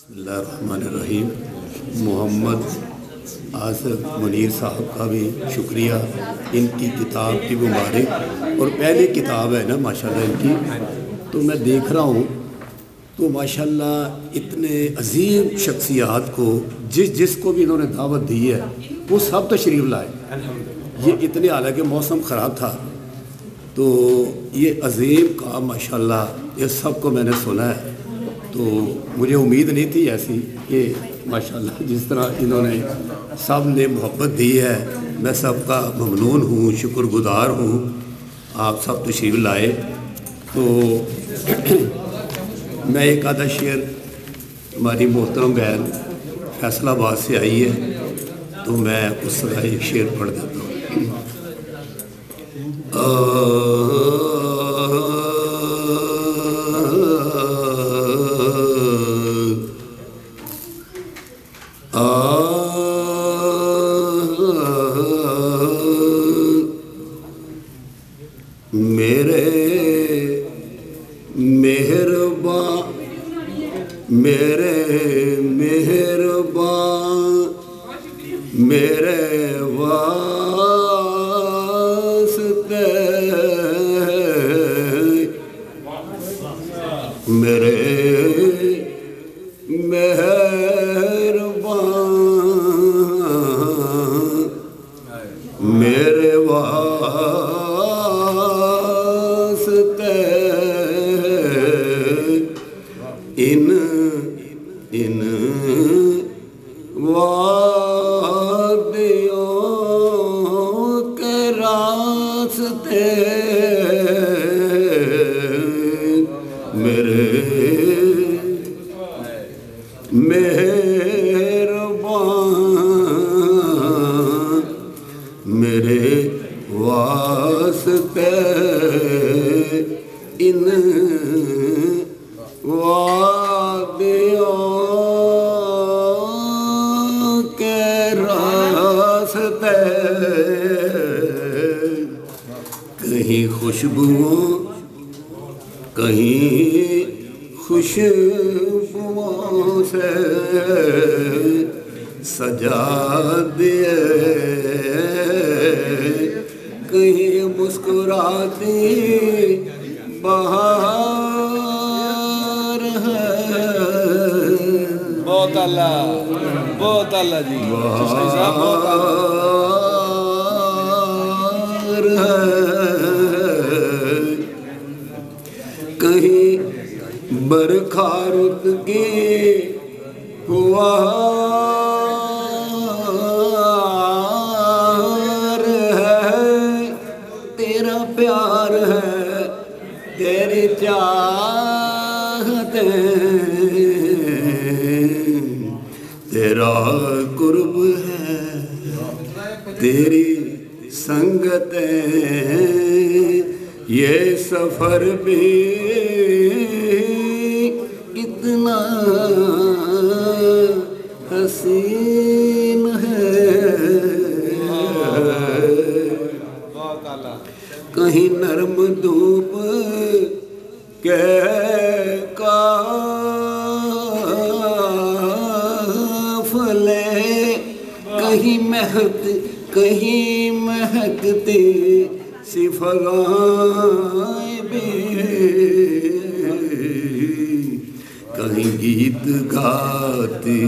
बिस्मिल्लाहिर्रहमानिर्रहीम। मोहम्मद आसिफ मुनीर साहब का भी शुक्रिया, इनकी किताब की मुबारक और पहली किताब है ना माशाल्लाह इनकी। तो मैं देख रहा हूँ तो माशाल्लाह इतने अजीम शख्सियात को जिसको भी इन्होंने दावत दी है वो सब तशरीफ़ लाए। ये इतने, हालांकि मौसम ख़राब था तो ये अजीम काम माशाल्लाह ये सब को मैंने सुना है। तो मुझे उम्मीद नहीं थी ऐसी कि माशाल्लाह जिस तरह इन्होंने सब ने मोहब्बत दी है, मैं सबका ममनून हूँ, शुक्रगुज़ार हूँ। आप सब तशरीफ़ लाए तो मैं एक आधा शेर, हमारी मोहतरम बहन फैसलाबाद से आई है तो मैं उसका एक शेर पढ़ देता हूँ। मेरे मेहरबान मेरे वास्ते मेरे मेहरबान मेरे वास्ते इन वादियों के रास्ते मेरे मेहरबान मेरे वास्ते इन वादियों के रास्ते कहीं खुशबुओं कहीं खुशबुओं से सजा दिए, कहीं मुस्कुराती बहार है। बहुत अल्लाह जी, बहार है। कहीं बरखा रुत की फुहार है। तेरा प्यार है, तेरी चाहत, तेरा कुर्ब है, तेरी संगत, ये सफ़र भी कितना हसीन है। कहीं नरम धूप के काफ़ले, कहीं महकती सी फगाएं भी, कहीं गीत गाती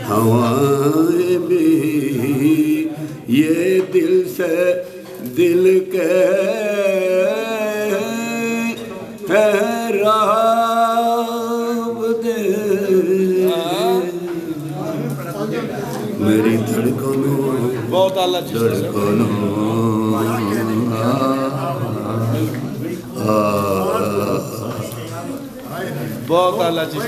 हवाएं भी। ये दिल से दिल के राबते मेरी धड़कनों बहुत अल्लाह धड़कनों बहुत अल्लाह जी।